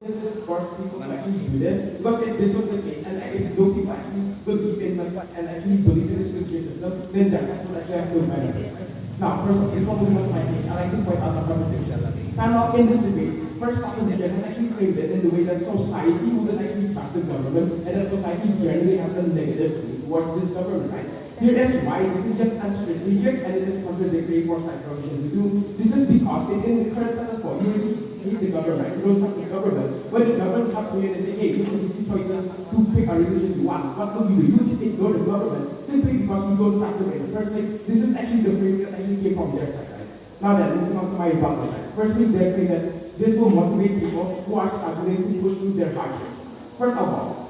This forced people to actually do this because if this was the case, and if no people actually believe in and actually believe in this education system, then that's actually have to benefit. Now, first of all, before moving on to my case, I like to point out the contradiction. Now, in this debate, first opposition has actually framed it in the way that society wouldn't actually trust the government, and that society generally has a negative view towards this government, right? Here is why this is just unstrategic and it is contradictory for side provision to do. This is because in the current status quo, you really hate the government, you don't trust the government. When the government comes to you and they say, hey, you can give choices to pick a religion you want, what will you do? You just ignore the government simply because you don't trust them in the first place. This is actually the frame that actually came from their side, right? Now then, moving on to my rebuttal side. Firstly, they're saying that this will motivate people who are struggling to push through their hardships. First of all,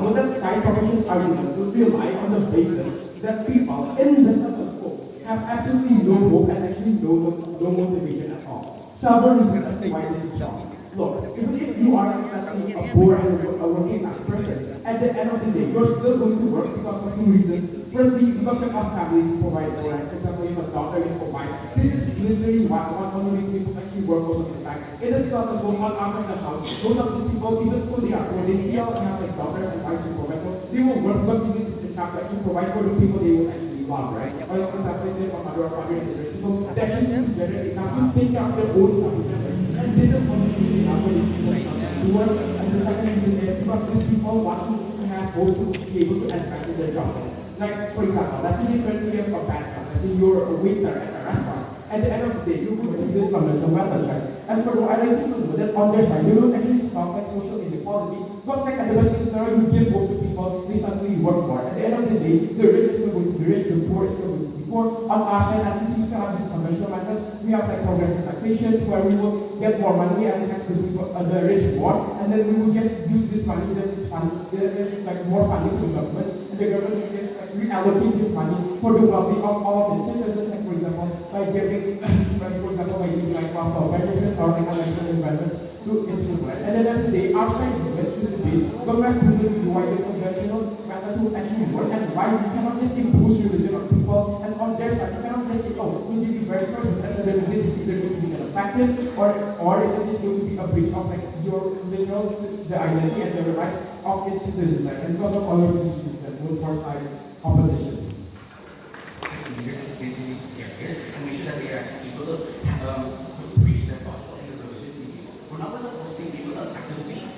note that side provision's argument would rely on the basis that people in the status quo have absolutely no hope and actually no motivation at all. Several reasons as to why this is wrong. Look, even if you are, let's say, a poor and a working class person, at the end of the day, you're still going to work because of two reasons. Firstly, because you have a family to provide for, and for example, you have a daughter you provide. This is literally what only makes people actually work most of the time. In the status quo, on outside the house, most of these people, even though they are poor, they still have a daughter and wife to provide for. They will work because they need this income to actually provide for the people they will actually love, right? Or for example, if they're a mother or father in the nursing home, they actually need to generate income to take care of their own family members. And this is what we really have for these people to work. And the second reason is because these people want to have hope to be able to advance in their job. Like, for example, let's say you currently have a bad job, let's say you're a waiter at a restaurant. At the end of the day, you would do this conventional methods, right? And furthermore, I like people to know that on their side, you don't actually stop like social inequality. Because like at the best case scenario, you give hope to people, they suddenly work more. At the end of the day, the rich is still going to be rich, the poor is still going to be poor. On our side, at least we still have these conventional methods. We have like progressive taxations where we will get more money and tax the people, the rich more, and then we will just use this money that is fund, there's like more funding from the government, and the government will just like reallocate this money for the well-being of all of its citizens. Like for example, by giving, by giving like welfare benefits or like elected environments to its people. And then at the day, outside limits this debate, because we have proven why the conventional methods will actually work and why we cannot just impose religion on people, and on their side, you cannot just say, oh, we'll give you very choices, and then this is either going to be ineffective or it is just going to be a breach of like your literal the identity and the rights of its citizens, right? And because of all of these reasons that will force opposition. And make sure that they are actually able to preach the gospel and the religion to these people. We're not going to force people to actively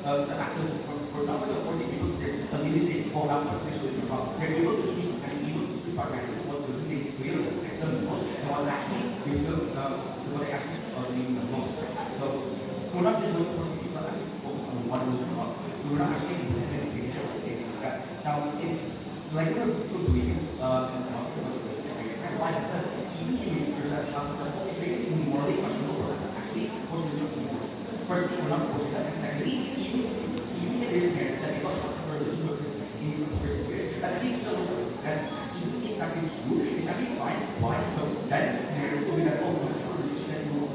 we're not going to force people to just immediately say, oh, I'm not this religion wrong. They're able to choose and able to choose pragmatically what religion they feel is the most and what actually gives them what they actually mean the most. So we're not just going to force people to actually focus on one religion wrong. We're not actually going to make a picture of anything like that. Now, like we're believing in the gospel, why? Because even if there's a successful, it's very morally questionable for us to actually force religion to people. First, we're not forcing that, and secondly, even if there's merit that people have for religion in these particular ways, that actually still as even if that is true, it's actually fine. Why? Because then there will be that religion that you will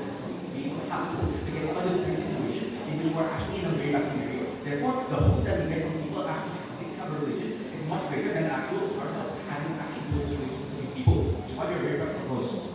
be able to have to get out of this kind of situation in which we're actually in a very bad scenario. Therefore, the hope that we get from people actually have a religion is much greater than the actual part of having actually those religions to these people. Which is why we're very much opposed.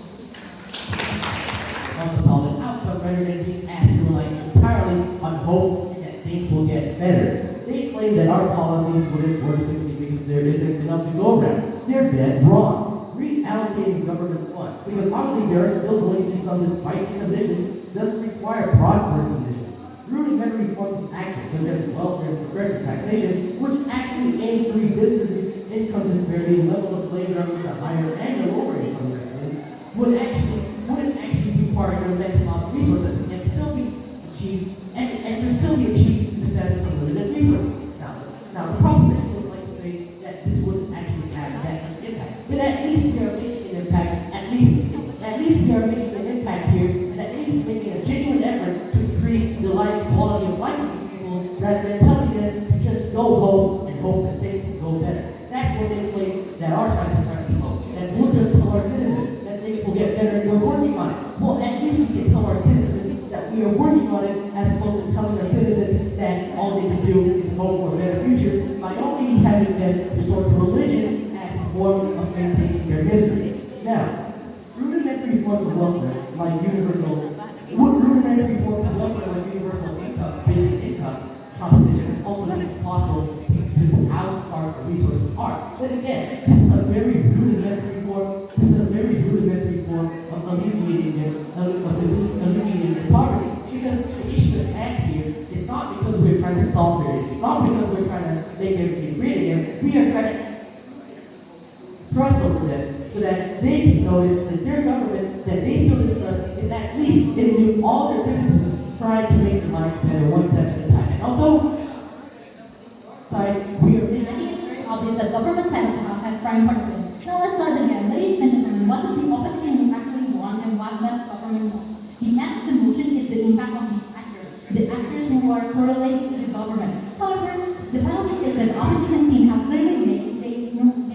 Of a solid outcome rather than being asked to rely entirely on hope that things will get better. They claim that our policies wouldn't work simply because there isn't enough to go around. They're dead wrong. Reallocating government funds, because obviously there are still going to be some despite conditions, doesn't require prosperous conditions. Rudimentary forms of action, such as welfare and progressive taxation, which actually aims to redistribute income disparity and level the playing ground with the higher and the lower income residents, wouldn't actually require an immense amount of resources and still be achieved and can still be achieved the status of limited resources. Now the proposition would like to say that this wouldn't actually have that much impact. But at least we are making an impact, at least we are making an impact here, and at least making a genuine effort to increase the quality of life of these people rather than telling them to just go home and hope that things will go better. That's what they claim that our side is trying to promote. And we'll just tell our citizens that things will get better and we're working on it. Well, at least we can tell our citizens that we are working on it as opposed to telling our citizens that all they can do is hope for a better future by only having them resort to religion as a form of maintaining their misery. Now, rudimentary forms of welfare like universal But again, this is a very rudimentary form. This is a very rudimentary form of alleviating the poverty. Because the issue at hand here is not because we're trying to solve their issue, not because we're trying to make everything great again. We are trying to thrust over them so that they can notice that their government that they still discuss is at least in all their criticism trying to make the life better one step at a time. And although we are I think it's very obvious that government side of the house has prime part of it. Now let's start again. Ladies and gentlemen, what does the opposition actually want and what does government want? The end of the motion is the impact of the actors who are correlated to the government. However, the final mistake that the opposition team has clearly made is they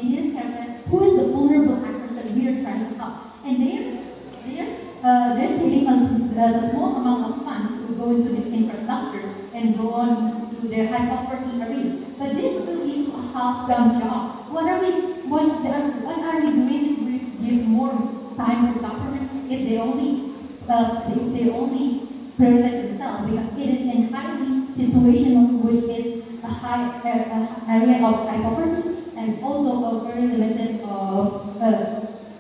didn't care that who is the vulnerable actors that we are trying to help. And they're stating the small amount of funds to go into this infrastructure and go on to their high poverty area. But this will lead to a half-done job. What are we doing if we give more time for government if they only privilege themselves, because it is entirely situational, which is a area of high poverty and also a very limited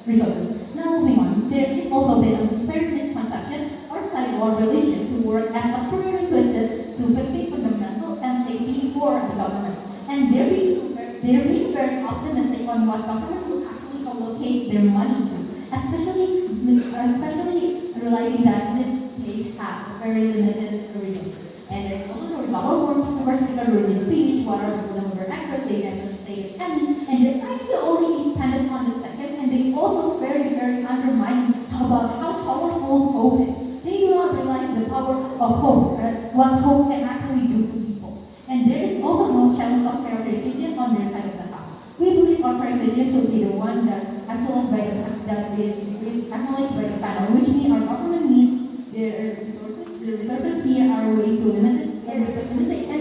resources. Now moving on, there is also the unfair misconception or sidewalk religion to work as a prerequisite to fixing fundamental and safety for the government. And they're being very optimistic on what government will actually allocate their money to, especially realizing that this state has very limited resources. And there's also no rebuttal from the first speaker during his speech, what are the number of actors they never stated any, and their idea only expanded on the second, and they also very, very undermine about how powerful hope is. They do not realize the power of hope, what hope can actually do to people. And there is also no challenge of prioritization on their side of the house. We believe prioritization should be the one that acknowledged by the panel, which means our government needs their resources. The resources here are way too limited, and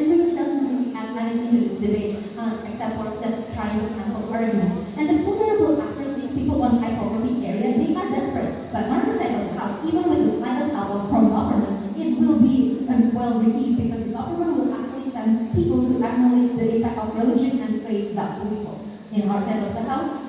really doesn't really add anything to this debate, except for just trying to cancel argument. And the vulnerable actors, these people on high poverty area, they are desperate. But on the side of the house, even with the slightest help from government, it will be well received because the government will actually send people to acknowledge the impact of religion and faith thus to people. In our side of the house,